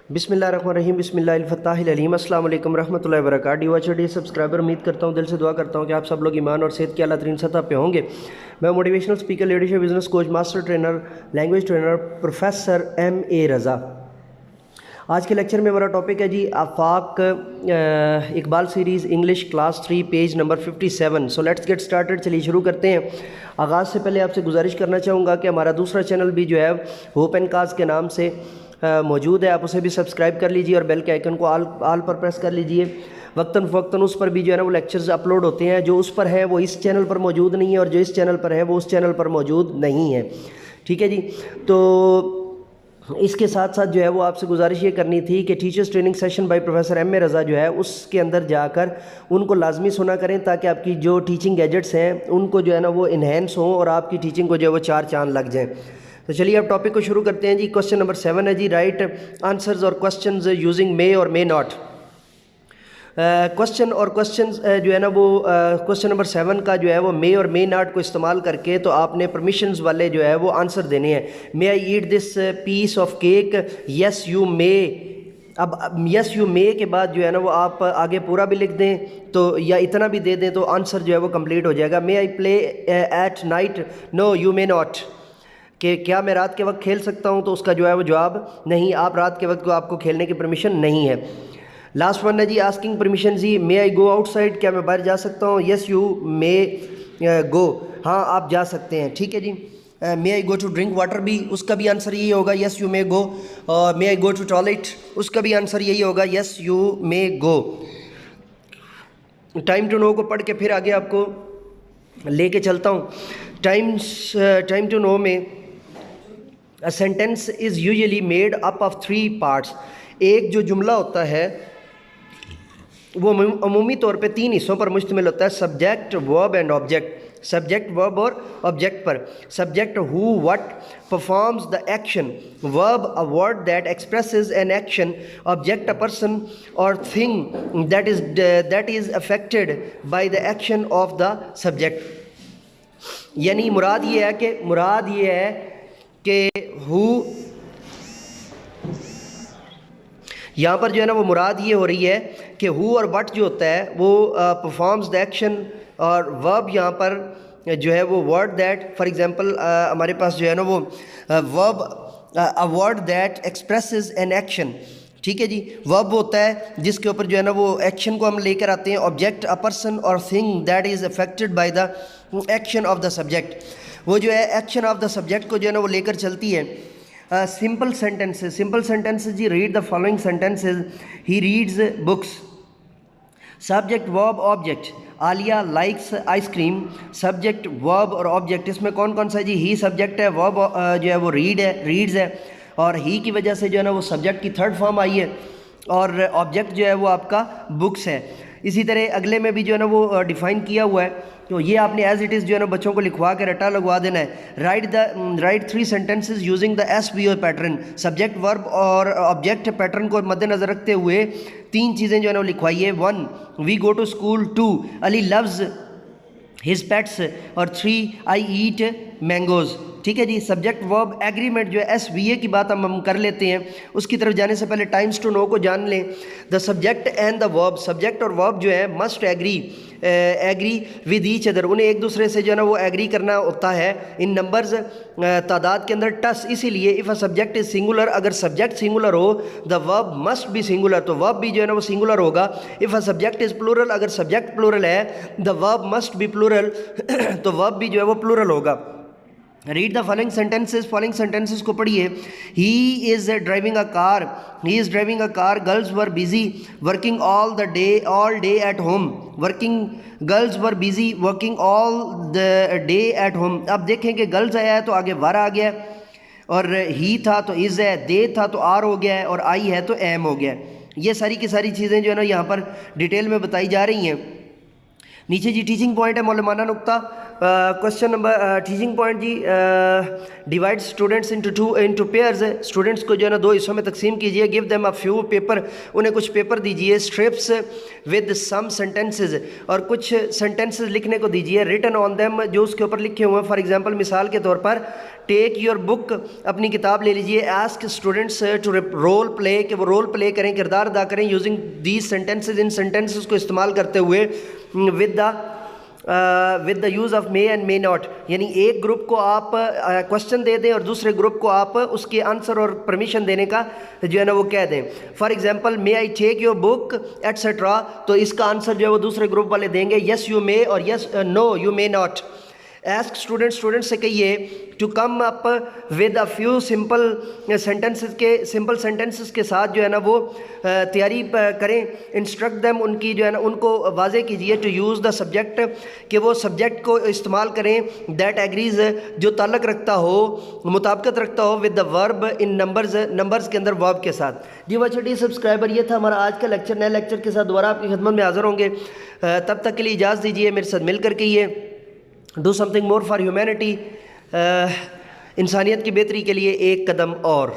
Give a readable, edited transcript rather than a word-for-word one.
बिस्मिल्लाहिर्रहमानिर्रहीम बिस्मिल्लाहिल-फत्ताहिल-अलीम अस्सलाम वालेकुम रहमतुल्लाहि व बरकातहू। डियर सब्सक्राइबर, उम्मीद करता हूँ, दिल से दुआ करता हूँ कि आप सब लोग ईमान और सेहत की आला तरीन सतह पे होंगे। मैं motivational speaker, leadership, business coach, master trainer, language trainer professor M.A. Raza. आज के लेक्चर में हमारा टॉपिक है जी Afaq Iqbal series English class 3 page number 57। So let's get started. चलिए शुरू करते हैं। आगाज़ से पहले आपसे गुजारिश करना चाहूँगा कि हमारा दूसरा चैनल भी जो है होप एंड काज के नाम से मौजूद है, आप उसे भी सब्सक्राइब कर लीजिए और बेल के आइकन को आल पर प्रेस कर लीजिए। वक्तन फ़वक्तन उस पर भी जो है ना वो लेक्चर्स अपलोड होते हैं। जो उस पर है वो इस चैनल पर मौजूद नहीं है और जो इस चैनल पर है वो उस चैनल पर मौजूद नहीं है। ठीक है जी। तो इसके साथ साथ जो है वो आपसे गुजारिश ये करनी थी कि teachers training session by professor M.A. रज़ा जो है उसके अंदर जाकर उनको लाजमी सुना करें, ताकि आपकी जो टीचिंग गैजेट्स हैं उनको जो है ना वो इन्हेंस हों और आपकी टीचिंग को जो है वो चार चांद लग जाएँ। तो चलिए अब टॉपिक को शुरू करते हैं जी। क्वेश्चन नंबर 7 है जी, राइट आंसर्स और क्वेश्चंस यूजिंग मे और मे नॉट। क्वेश्चन और क्वेश्चंस जो है ना वो क्वेश्चन नंबर 7 का जो है वो मे और मे नॉट को इस्तेमाल करके तो आपने परमिशंस वाले जो है वो आंसर देने हैं। May I eat this piece of cake, yes you may. अब यस यू मे के बाद जो है ना वो आप आगे पूरा भी लिख दें तो या इतना भी दे दें तो आंसर जो है वो कंप्लीट हो जाएगा। May I play at night, no you may not. कि क्या मैं रात के वक्त खेल सकता हूँ, तो उसका जो है वो जवाब नहीं, आप रात के वक्त को आपको खेलने की परमिशन नहीं है। लास्ट वन है जी आस्किंग परमिशन जी, मे आई गो आउटसाइड, क्या मैं बाहर जा सकता हूँ, यस यू मे गो, हाँ आप जा सकते हैं। ठीक है जी। मे आई गो टू ड्रिंक वाटर भी, उसका भी आंसर यही होगा, यस यू मे गो। और मे आई गो टू टॉयलेट, उसका भी आंसर यही होगा, yes you may go. Time to know को पढ़ के फिर आगे आपको लेके चलता हूँ। टाइम टू नो में A sentence is usually made up of 3 parts। एक जो जुमला होता है वो अमूमी तौर पे 3 हिस्सों पर मुश्तमिल होता है, subject, verb and object. Subject, verb और ऑब्जेक्ट पर। Subject who what performs the action, verb a word that expresses an action, object a person और thing that is affected by the action of the subject. यानी मुराद ये है कि who, यहाँ पर जो है ना वो मुराद ये हो रही है कि हु और वट जो होता है वो परफॉर्म्स द एक्शन, और वर्ब यहाँ पर जो है वो वर्ड दैट, फॉर एग्जांपल हमारे पास जो है ना वो verb a word that expresses an action. ठीक है जी। वर्ब होता है जिसके ऊपर जो है ना वो एक्शन को हम लेकर आते हैं। ऑब्जेक्ट अ पर्सन और thing that is affected by the action of the subject, वो जो है एक्शन ऑफ द सब्जेक्ट को जो है ना वो लेकर चलती है। Simple sentences ji, read the following sentences, he reads books. Subject, verb, object, Alia likes ice cream. Subject, verb और ऑब्जेक्ट, इसमें कौन कौन सा है जी, ही सब्जेक्ट है, वर्ब जो है वो रीड्स है, और ही की वजह से जो है ना वो सब्जेक्ट की थर्ड फॉर्म आई है, और ऑब्जेक्ट जो है वो आपका बुक्स है। इसी तरह अगले में भी जो है ना वो डिफ़ाइन किया हुआ है, तो ये आपने एज इट इज़ जो है ना बच्चों को लिखवा के रटा लगवा देना है। Right 3 sentences using the SVO pattern. Subject, verb और ऑब्जेक्ट पैटर्न को मद्देनज़र रखते हुए 3 चीज़ें जो है ना वो लिखवाइए। 1 we go to school, 2 Ali loves his pets, और 3 आई ईट मैंगोज़। ठीक है जी। सब्जेक्ट, वर्ब, एग्रीमेंट जो है SVA की बात हम कर लेते हैं, उसकी तरफ जाने से पहले टाइम्स टू नो को जान लें। The subject and the verb, subject और वर्ब जो है must agree with each other, उन्हें एक दूसरे से जो है ना वो एग्री करना होता है। इन नंबर्स, तादाद के अंदर टस, इसीलिए if a subject is singular, अगर सब्जेक्ट सिंगुलर हो the verb must be singular, तो वर्ब भी जो है ना वो सिंगुलर होगा। If a subject is plural, अगर सब्जेक्ट प्लूरल है the verb must be plural, तो वर्ब भी जो है वो प्लूरल होगा। रीड द फॉलोइंग सेंटेंसेस को पढ़िए। He is driving a car, girls were busy working all day at home, girls were busy working all the day at home. अब देखें कि गर्ल्स आया है तो आगे वर आ गया, और ही था तो इज़ है, दे था तो आर हो गया है, और आई है तो एम हो गया है। ये सारी की सारी चीज़ें जो है ना यहाँ पर डिटेल में बताई जा रही हैं। नीचे जी टीचिंग पॉइंट है, मौलमाना नुक्ता। क्वेश्चन नंबर टीचिंग पॉइंट जी, divide students into pairs, students को जो है ना 2 हिस्सों में तकसीम कीजिए। Give them a few paper, उन्हें कुछ पेपर दीजिए। स्ट्रिप्स विद सम सेंटेंसेस, और कुछ सेंटेंसेस लिखने को दीजिए। रिटन ऑन देम, जो उसके ऊपर लिखे हुए हैं। फॉर एग्जांपल, मिसाल के तौर पर टेक योर बुक, अपनी किताब ले लीजिए। Ask students to role play, कि वो रोल प्ले करें, किरदार अदा करें। यूजिंग दीज सेंटेंसेस, इन सेंटेंसेस को इस्तेमाल करते हुए। With the use of may and may not, यानी एक ग्रुप को आप क्वेश्चन दे दें और दूसरे ग्रुप को आप उसके आंसर और परमिशन देने का जो है ना वो कह दें। For example, may I take your book et cetera, तो इसका आंसर जो है वो दूसरे ग्रुप वाले देंगे यस यू मे और yes no you may not. Ask students से कहिए to come up with a few simple sentences के साथ जो है ना वो तैयारी करें। इंस्ट्रक्ट देम, उनकी जो है ना उनको वाजे कीजिए टू यूज़ द सब्जेक्ट, कि वो सब्जेक्ट को इस्तेमाल करें। दैट एग्रीज, जो ताल्लुक़ रखता हो, मुताबिकत रखता हो with the verb in numbers के अंदर वर्ब के साथ। जी बच्चों, डी सब्सक्राइबर, ये था हमारा आज का लेक्चर। नए लेक्चर के साथ दोबारा आपकी खिदमत में हाज़िर होंगे। तब तक के लिए इजाज़त दीजिए, मेरे साथ मिल करके ये do something more for humanity, इंसानियत की बेहतरी के लिए एक कदम और।